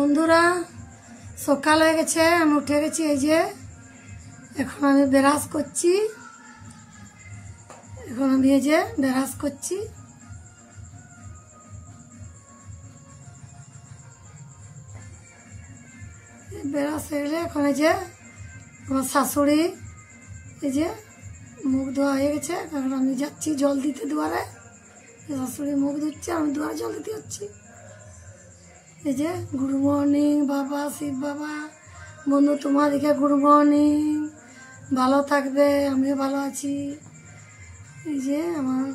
বন্ধুরা সকাল হয়ে গেছে, আমি উঠে গেছি। এই যে এখন আমি ব্রাশ করছি, ব্রাশ হয়ে গেলে এখন এই যে আমার শাশুড়ি এই যে মুখ ধোয়া হয়ে গেছে। এখন আমি যাচ্ছি জল দিতে দুয়ারে। শাশুড়ি মুখ ধুচ্ছে, আমি দুয়ারে জল দিতে যাচ্ছি। এই যে গুড মর্নিং বাবা, শিব বাবা। বন্ধু তোমাদেরকে গুড মর্নিং, ভালো থাকবে, আমিও ভালো আছি। এই যে আমার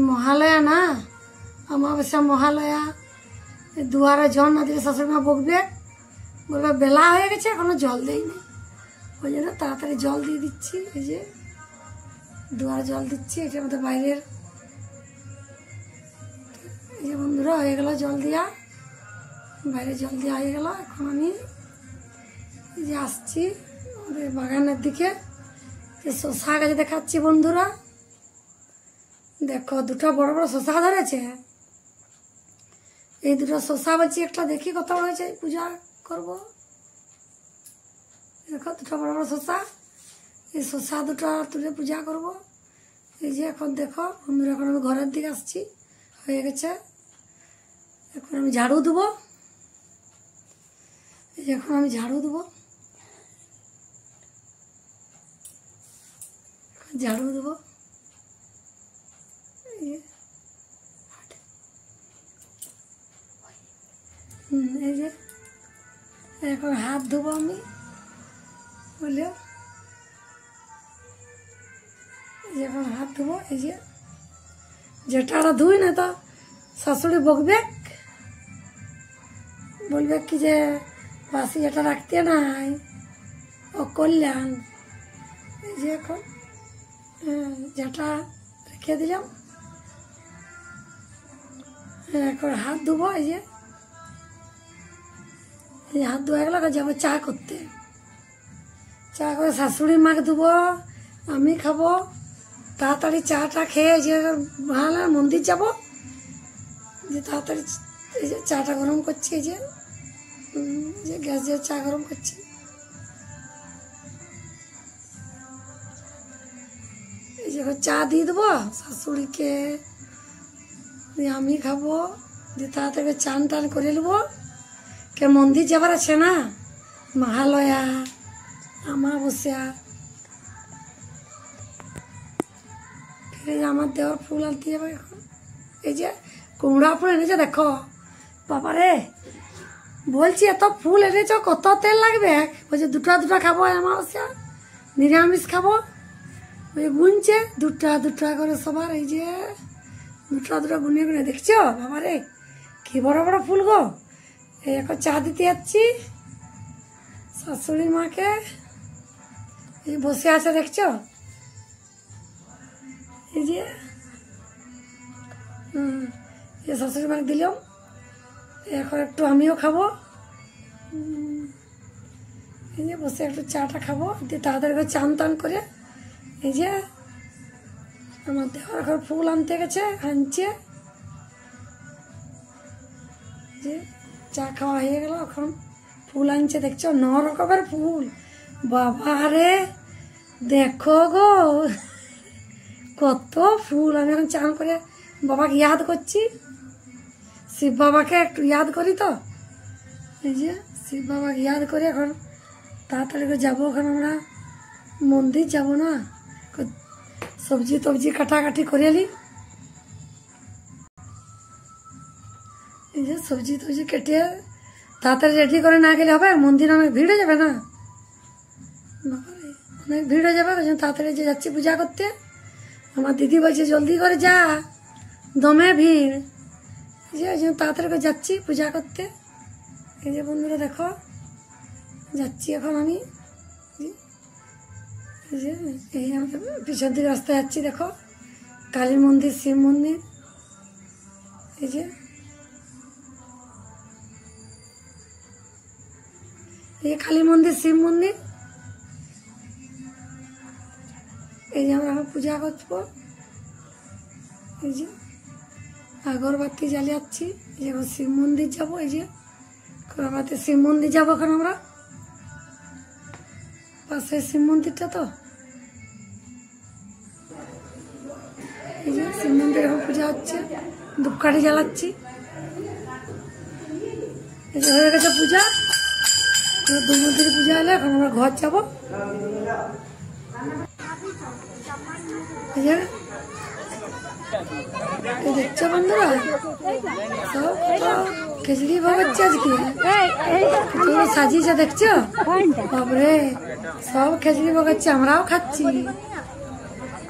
মহালয়া না, অমাবস্যা মহালয়া, দুয়ারে জল না দিলে শাশুড়ি মা বকবে, বলবে বেলা হয়ে গেছে এখনো জল দেয়নি। ওই জন্য তাড়াতাড়ি জল দিয়ে দিচ্ছি। এই যে দুয়ারে জল দিচ্ছি, এটা আমাদের বাইরের। এই যে বন্ধুরা হয়ে গেল জল দিয়া, বাইরে জল দেওয়া হয়ে গেল। এখন আমি এই যে আসছি আমাদের বাগানের দিকে, শশা গাছে দেখাচ্ছি। বন্ধুরা দেখো, দুটো বড় বড় শশা ধরেছে। এই দুটো শশা বলছি একটা দেখি কত বড় হয়েছে, পূজা করব। দেখো দুটো বড় বড় শশা, এই শশা দুটো তুলে পূজা করব। এই যে এখন দেখো বন্ধুরা, এখন আমি ঘরের দিকে আসছি, হয়ে গেছে। এখন আমি ঝাড়ু দেবো। এই যে এখন আমি ঝাড়ু দেবো, এই যে এখন হাত ধোবো আমি, বললেও এখন হাত ধোবো। এই যে যেটা ধুই না তো শাশুড়ি বকবে, বলবে কি যে বাসি এটা রাখতে নাই, ও কল্যাণ। এই যে এখন যেটা রেখে দিলাম, এখন হাত ধোবো। এই যে হাত ধোয়া গেল, যাবো চা করতে। চা করে শাশুড়ি মাকে দেবো, আমি খাবো। তাড়াতাড়ি চাটা খেয়ে যে ভালো মন্দির যাব, যে তাড়াতাড়ি এই যে চাটা গরম করছি। এই যে গ্যাস দিয়ে চা গরম করছি। এই যে চা দিয়ে দেবো শাশুড়িকে, আমি খাবো। যে তাড়াতাড়ি চান টান করে নেবো, কে মন্দির যাবার আছে না, মহালয়া অমাবস্যা। ফিরে আমার দেওয়ার ফুল আনতে যাবে এখন। এই যে কুমড়া ফুল এনেছে, দেখো বাবারে, বলছি এত ফুল এনেছ, কত তেল লাগবে? বলছে দুটা খাবো, অমাবস্যা নিরামিষ খাবো। ওই গুনছে দুটা করে সবার। এই যে দুটা গুনে দেখছো বাবারে, কি বড় বড় ফুল গো। এই এখন চা দিতে যাচ্ছি শাশুড়ি মাকে। এই বসে আছে দেখছো, এই যে শাশুড়ি মাকে দিলাম। এখন একটু আমিও খাবো। এই যে বসে একটু চাটা খাবো, দিয়ে তাড়াতাড়ি করে চান টান করে। এই যে আমার দেওয়ার এখন ফুল আনতে গেছে, আনছে। যে চা খাওয়া হয়ে গেল, এখন ফুল আনছে দেখছো, 9 রকমের ফুল। বাবা রে দেখো গো কত ফুল। আমি এখন চান করে বাবাকে ইয়াদ করছি, শিব বাবাকে একটু ইয়াদ করি তো। এই যে শিব বাবাকে ইয়াদ করে এখন তাড়াতাড়ি করে যাবো। ওখানে আমরা মন্দির যাব না, সবজি টবজি কাটাকাটি করে নি। এই যে সবজি টবজি কেটে তাড়াতাড়ি রেডি করে না গেলে হবে, মন্দির অনেক ভিড় হয়ে যাবে না, অনেক ভিড় হয়ে যাবে। ওই জন্য তাড়াতাড়ি যে যাচ্ছি পূজা করতে। আমার দিদি বলছে জলদি করে যা, দমে ভিড়। এই যে ওই জন্য তাড়াতাড়ি করে যাচ্ছি পূজা করতে। এই যে বন্ধুরা দেখো যাচ্ছি এখন আমি। এই যে এই আমাদের পিছন দিকে রাস্তায় যাচ্ছি, দেখো কালী মন্দির, শিব মন্দির। এই যে এই কালী মন্দির, শিব মন্দির। এই যে আমরা পূজা করবো। এই যে আগরবাতি জ্বালিয়েছি। এখন শিব মন্দির যাবো। এই যে আমাদের শিব মন্দির যাবো এখন আমরা, পাশে শিব মন্দিরটা তো। এই যে শিব মন্দির এখন পূজা হচ্ছে, ধূপকাঠি জ্বালাচ্ছি। এই যে হয়ে গেছে পূজা, দুই মন্দিরে পূজা হলে এখন আমরা ঘর যাবো। এই যে দেখছো বন্ধুরা, সব খিচড়ি ভোগ হচ্ছে আজকে, সাজিয়েছে দেখছো বাবরে, সব খিচড়ি ভোগ হচ্ছে, আমরাও খাচ্ছি।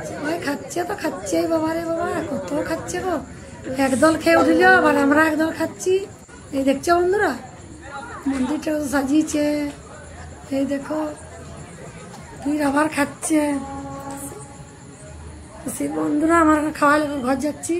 সবাই খাচ্ছে তো খাচ্ছে, বাবারে বাবা কত খাচ্ছে গো। একদল খেয়ে উঠল, আবার আমরা একদল খাচ্ছি। এই দেখছো বন্ধুরা, মন্দিরটা সাজিয়েছে, এই দেখো তুই আবার খাচ্ছে। সেই বন্ধুরা আমার খাওয়া ঘর যাচ্ছি।